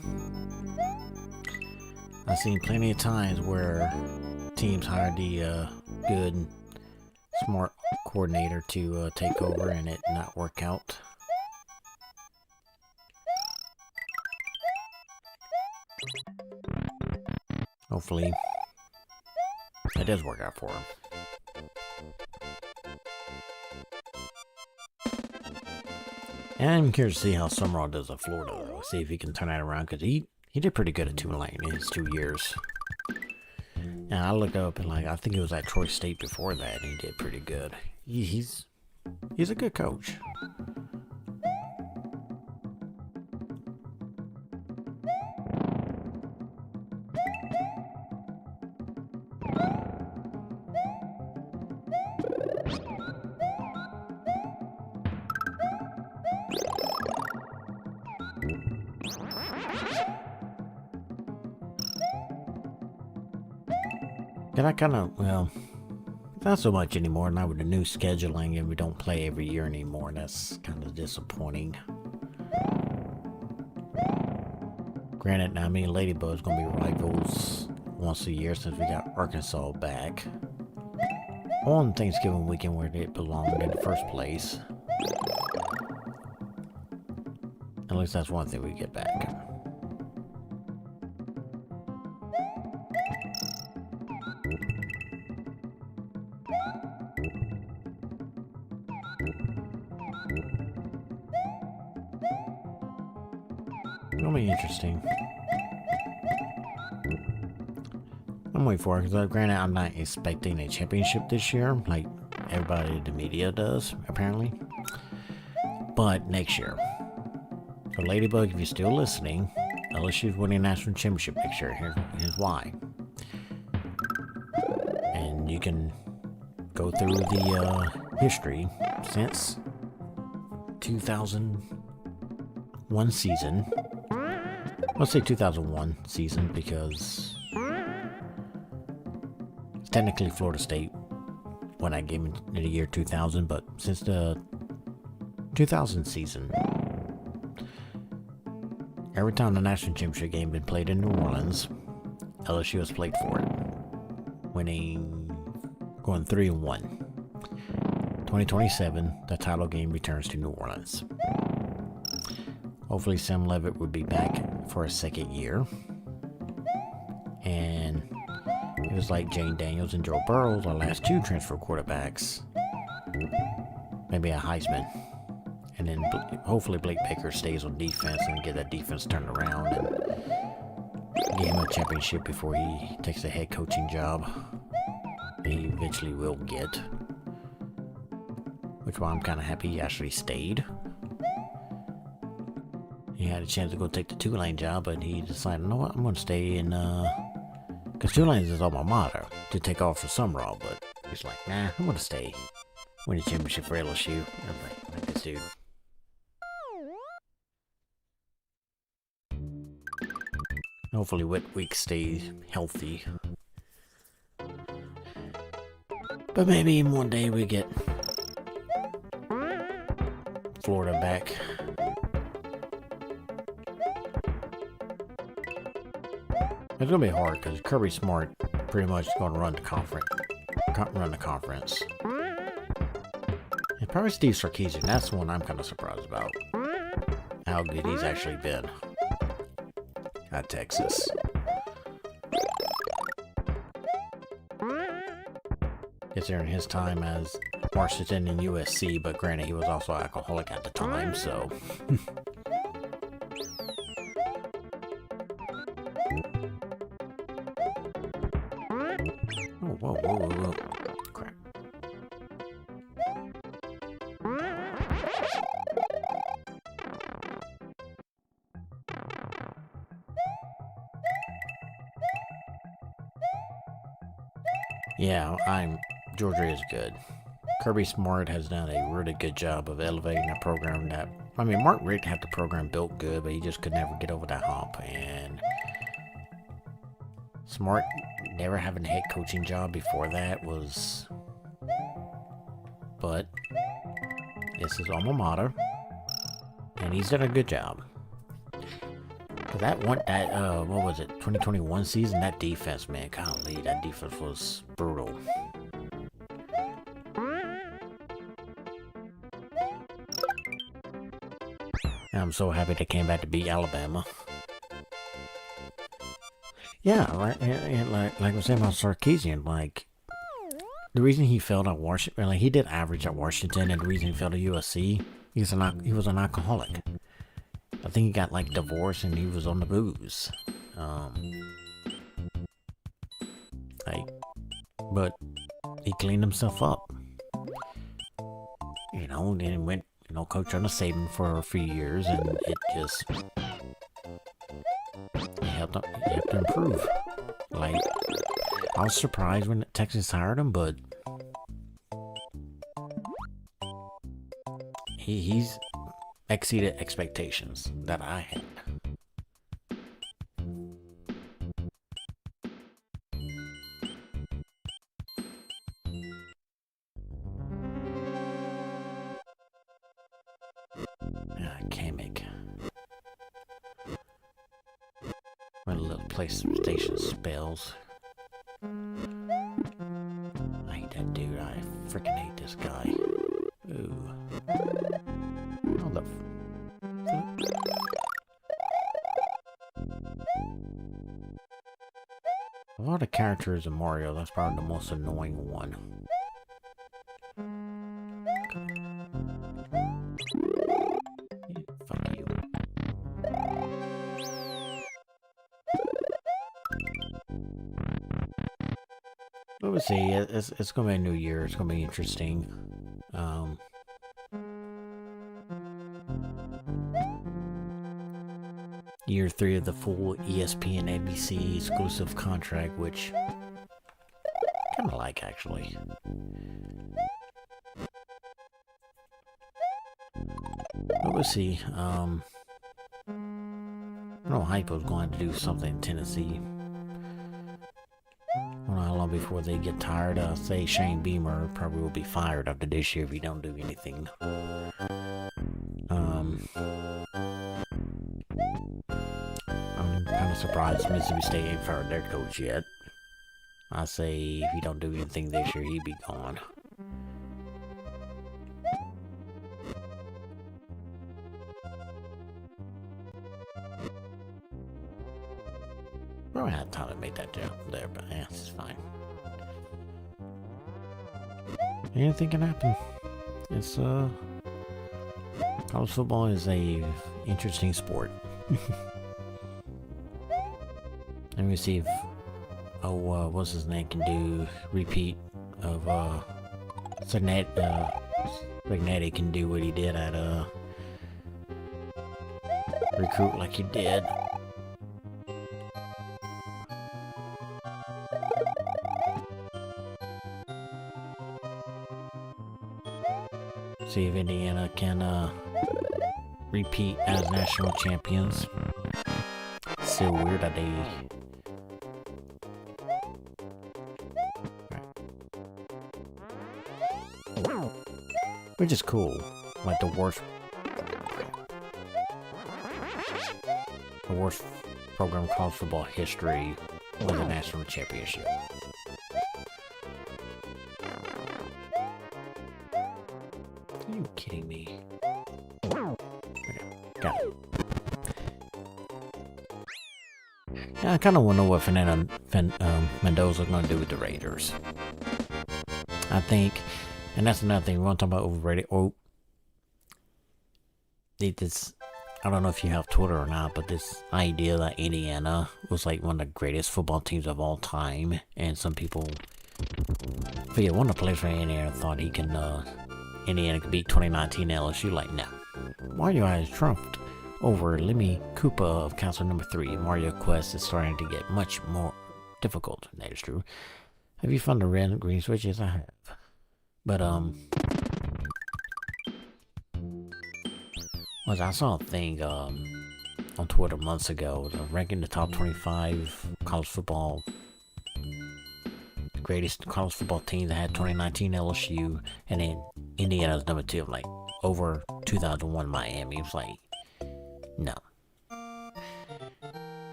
I've seen plenty of times where teams hire the good, smart coordinator to take over and it not work out. Hopefully, it does work out for him. And I'm curious to see how Summerall does at Florida, though. See if he can turn that around, because he did pretty good at Tulane in his 2 years. And I looked up and I think he was at Troy State before that, and he did pretty good. He's a good coach. And I kind of, well, not so much anymore. Not with the new scheduling, and we don't play every year anymore. That's kind of disappointing. Granted, now me and Ladybug's gonna be rivals once a year since we got Arkansas back. On Thanksgiving weekend where it belonged in the first place. At least that's one thing we get back. It'll be interesting. I'm waiting for it because, granted, I'm not expecting a championship this year, like everybody in the media does, apparently. But next year. So, Ladybug, if you're still listening, LSU's winning national championship next year. Here's why. And you can go through the history since 2001 season. Let's say 2001 season because it's technically Florida State when I came in the year 2000, but since the 2000 season, every time the national championship game been played in New Orleans, LSU has played for it, going 3-1. 2027, the title game returns to New Orleans. Hopefully Sam Levitt would be back for a second year. And it was like Jane Daniels and Joe Burrow, our last two transfer quarterbacks. Maybe a Heisman. And then hopefully Blake Baker stays on defense and get that defense turned around and get him a championship before he takes the head coaching job that he eventually will get. Which why I'm kind of happy he actually stayed. He had a chance to go take the Tulane job, but he decided, you know what, I'm going to stay in, because Tulane is his alma mater, to take off for Summerall, but he's like, nah, I'm going to stay. Win a championship for LSU. I'm like this dude. Hopefully Whitweek stays healthy. But maybe one day we get Florida back. It's gonna be hard because Kirby Smart pretty much is gonna run the conference. And probably Steve Sarkisian. That's the one I'm kind of surprised about. How good he's actually been at Texas. Considering his time as Washington and USC, but granted he was also an alcoholic at the time, so. Whoa. Crap. Yeah, Georgia is good. Kirby Smart has done a really good job of elevating a program that, I mean, Mark Richt had the program built good, but he just could never get over that hump, and Smart never having a head coaching job before that was, but this is alma mater, and he's done a good job. That what was it, 2021 season, that defense, man, golly, that defense was brutal. I'm so happy they came back to beat Alabama. Yeah, like I was saying about Sarkisian, like, the reason he failed at Washington, like, he did average at Washington, and the reason he failed at USC, he was an alcoholic. I think he got, like, divorced and he was on the booze. But he cleaned himself up. You know, then he went, coach on a saving for a few years, and it just helped improve. Like, I was surprised when Texas hired him, but he's exceeded expectations that I had. Kamek. My little PlayStation spells. I hate that dude. I freaking hate this guy. Ooh. Oh, the flip. Of all the characters in Mario, that's probably the most annoying one. Yeah, fuck you. But we'll see. It's gonna be a new year. It's gonna be interesting. Year 3 of the full ESPN NBC exclusive contract, which I kind of like, actually. But we'll see. I know Hypo's going to do something in Tennessee. I don't know how long before they get tired. Say Shane Beamer probably will be fired after this year if he don't do anything. I'm kind of surprised Mississippi State ain't fired their coach yet. I say if he don't do anything this year, he'd be gone. I don't have time to make that jump there, but yeah, it's fine. Anything can happen. It's college football is a interesting sport. Let me see if what's his name can do repeat of Magnetti can do what he did at recruit like he did. See if Indiana can repeat as national champions. It's so weird that they. Which is cool. Like the worst program in college football history won the national championship. Are you kidding me? Okay, got it. Yeah, I kind of want to know what Mendoza's going to do with the Raiders. I think, and that's another thing, we want to talk about overrated. Oh, this, I don't know if you have Twitter or not, but this idea that Indiana was like one of the greatest football teams of all time, and some people, I forget, one of the players from Indiana thought Indiana could beat 2019 LSU. Like, no. Mario has trumped over Lemmy Koopa of Council Number 3. Mario Quest is starting to get much more difficult. That is true. Have you found the red and green switches? I have. But, I saw a thing, on Twitter months ago, ranking the top 25 college football, greatest college football team that had 2019 LSU, and then Indiana's number 2, like, over 2001 Miami. It's like, no.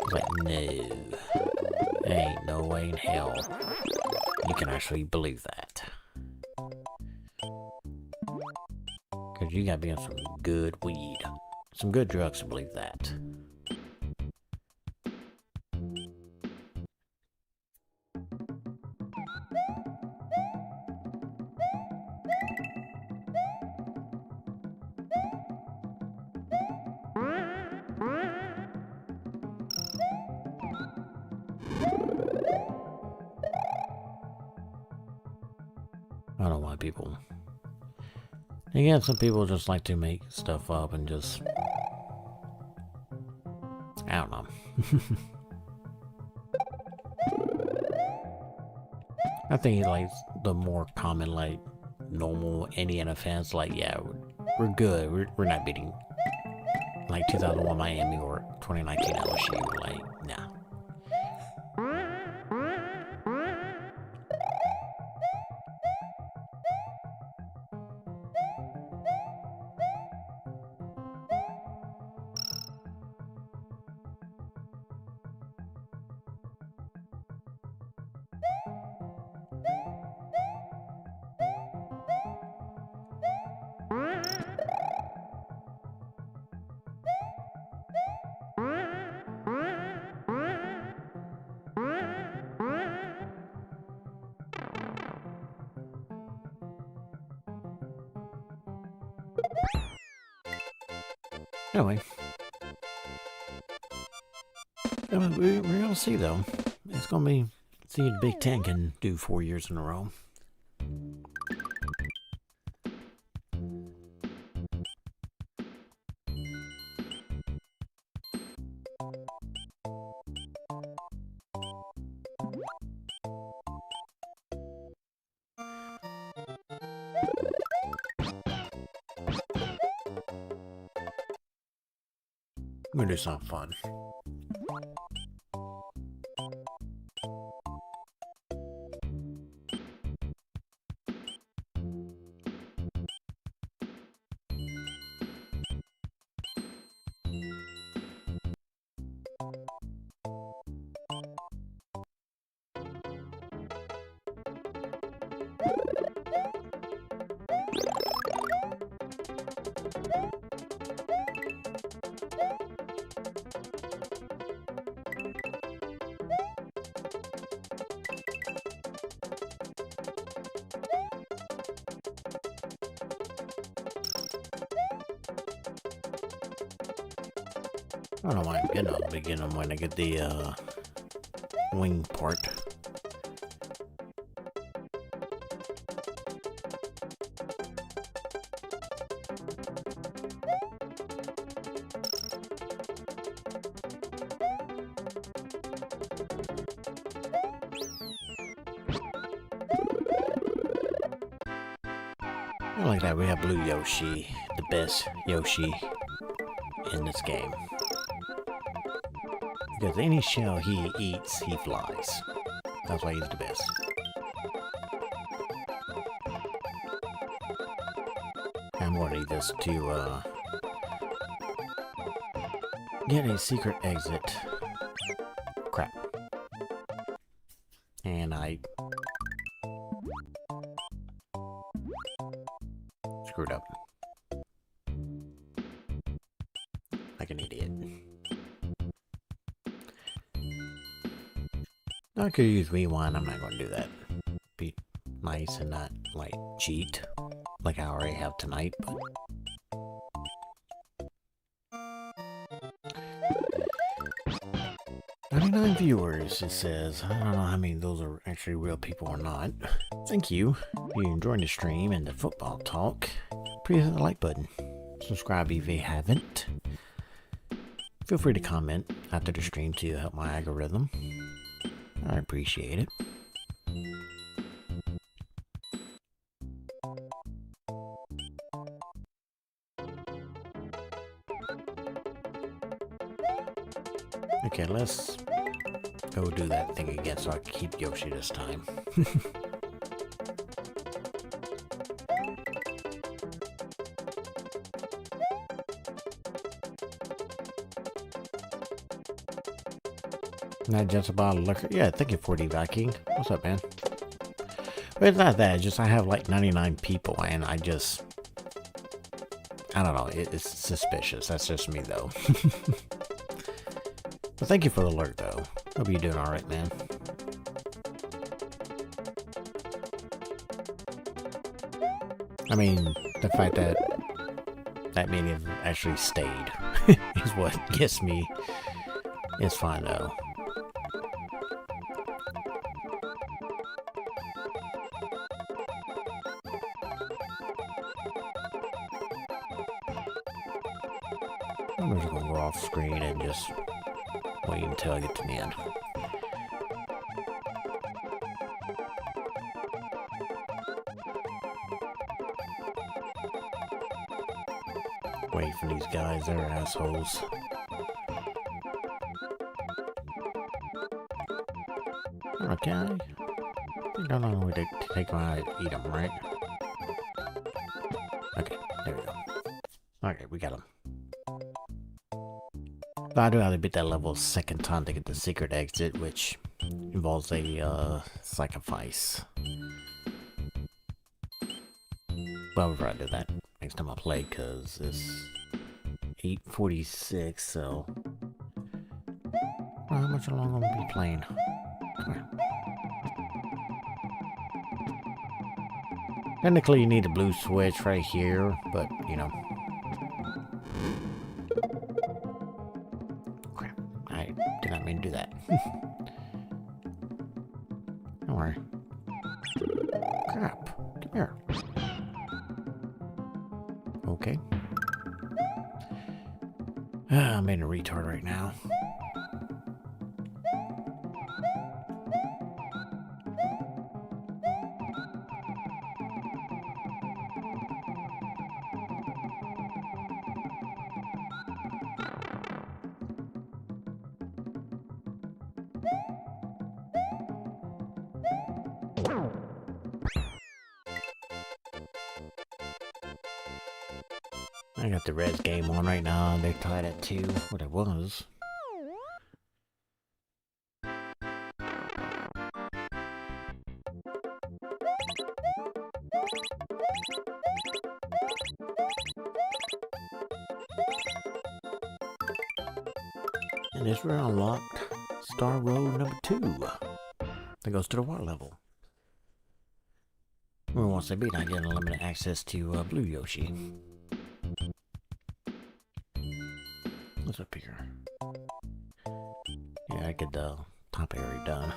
It's like, no. Ain't no way in hell you can actually believe that. Because you gotta be on some good weed. Some good drugs to believe that. I don't know why people... Again, some people just like to make stuff up and just... I don't know. I think, like, the more common, like, normal Indiana fans, like, yeah, we're good. We're not beating, like, 2001 Miami or 2019 LSU. Like, nah. Anyway. We're gonna see though. It's gonna be see if the Big Ten can do 4 years in a row. I'm gonna do something fun. I don't know why I'm getting them. I'll get them when I get the wing part. I like that we have Blue Yoshi, the best Yoshi in this game. Because any shell he eats, he flies. That's why he's the best. I'm ready this to get a secret exit. Crap. And I screwed up. Like an idiot. I could use rewind. I'm not going to do that. Be nice and not, like, cheat. Like I already have tonight, but... 99 viewers, it says. I don't know how many of those are actually real people or not. Thank you. If you enjoyed the stream and the football talk, please hit the like button. Subscribe if you haven't. Feel free to comment after the stream to help my algorithm. I appreciate it. Okay, let's go do that thing again so I can keep Yoshi this time. Not just about liquor. Yeah, thank you, 40 Viking. What's up, man? But it's not that. It's just I have like 99 people, and I don't know. It's suspicious. That's just me, though. But thank you for the alert, though. Hope you're doing all right, man. I mean, the fact that many have actually stayed is what gets me. It's fine, though. I'm just gonna go off screen and just wait until I get to the end. Wait for these guys, they're assholes. Okay. You don't know where to take my eat them, right? Okay, there we go. Okay, we got them. But I do have to beat that level a second time to get the secret exit, which involves a sacrifice. Well, before I do that, next time I play, because it's 8:46, so how much longer I'm gonna be playing? Come here. Technically, you need a blue switch right here, but you know. not mean to do that. Don't worry. Crap. Come here. Okay. I'm being a retard right now. I got the res game on right now. They're tied at 2. What it was. And this we're unlocked Star Road number 2. That goes to the water level. Where once they beat, I get unlimited access to Blue Yoshi. What's up here? Yeah, I get the top area done.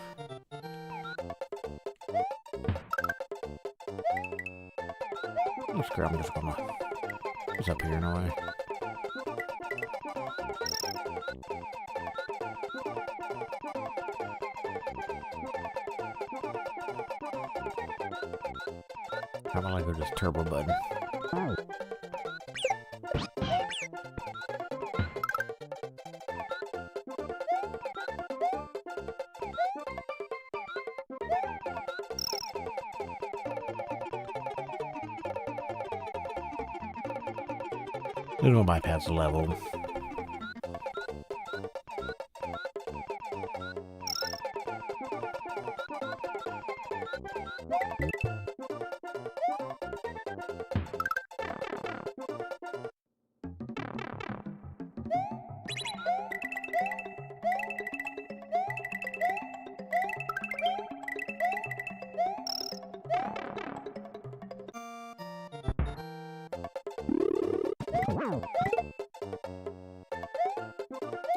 Oh, screw it, I'm just gonna... What's up here, no way? How about I go to this turbo button? There's no bypass the level.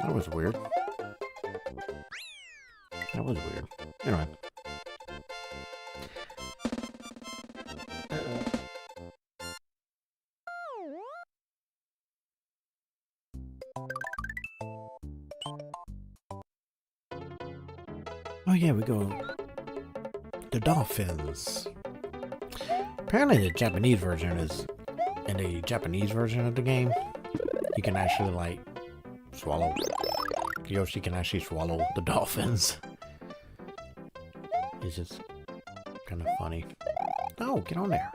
That was weird. That was weird. Anyway. Oh yeah, we go... The dolphins. Apparently the Japanese version is... In the Japanese version of the game, you can actually, like, swallow... Yoshi can actually swallow the dolphins. It's just kind of funny. Oh, get on there.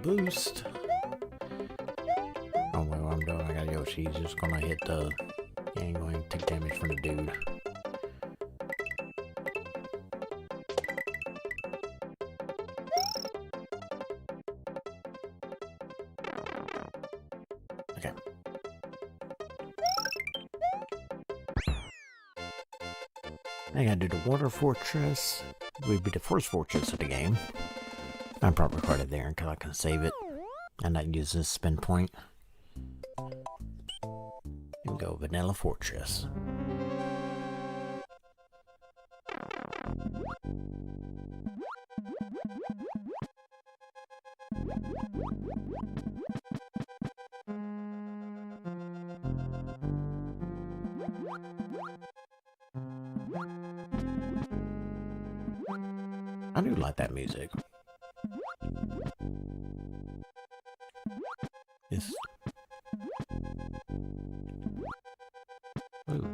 Boost. Oh, wait, what I'm doing, I got Yoshi. He's just gonna hit the... He ain't going to take damage from the dude. Okay. I gotta do the water fortress. Would be the first fortress of the game. I probably recorded there until I can save it and not use this spin point. And go Vanilla Fortress. I do like that music. Yes. Ooh.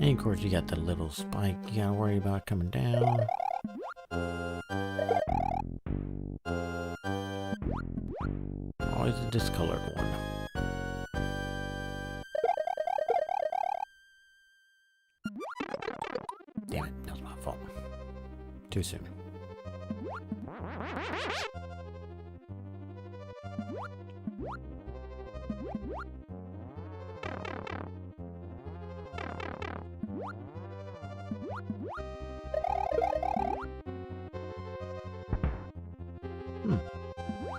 And of course you got the little spike you gotta worry about coming down. Always a discolored one. Damn it, that was my fault. Too soon.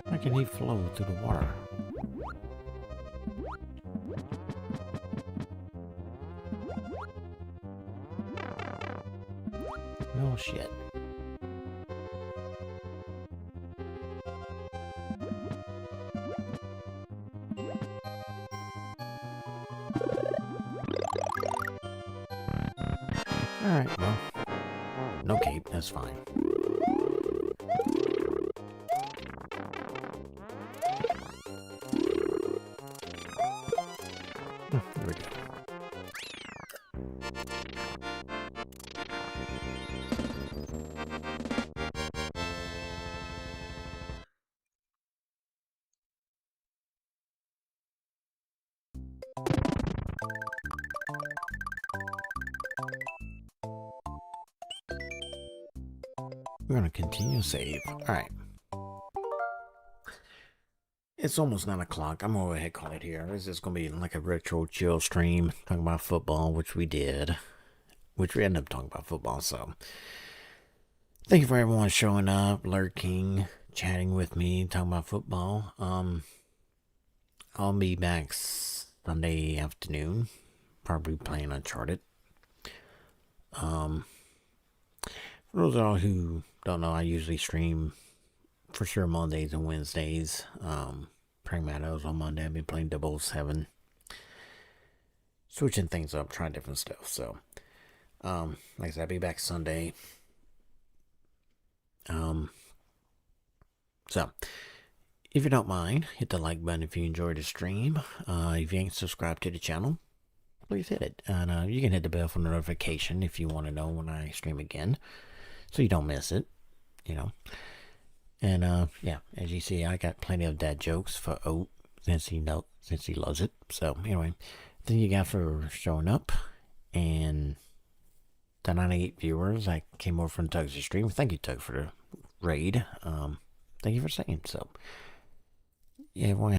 How can he flow through the water? Oh shit. Alright, well. No cape, that's fine. There we go. We're gonna continue save. Alright. It's almost 9 o'clock. I'm gonna go ahead and call it here. This is gonna be like a retro chill stream talking about football, which we did. Which we ended up talking about football, so thank you for everyone showing up, lurking, chatting with me, talking about football. I'll be back Sunday afternoon, probably playing Uncharted. For those of y'all who don't know, I usually stream for sure Mondays and Wednesdays. Pragmatos on Monday. I've been playing 007. Switching things up, trying different stuff. So, like I said, I'll be back Sunday. So, if you don't mind, hit the like button if you enjoyed the stream. If you ain't subscribed to the channel, please hit it. And you can hit the bell for notification if you want to know when I stream again, so you don't miss it, you know. And yeah, as you see, I got plenty of dad jokes for Oat since he loves it. So anyway, thank you guys for showing up, and the 98 viewers that came over from Tug's stream. Thank you, Tug, for the raid. Thank you for saying so. Yeah, everyone.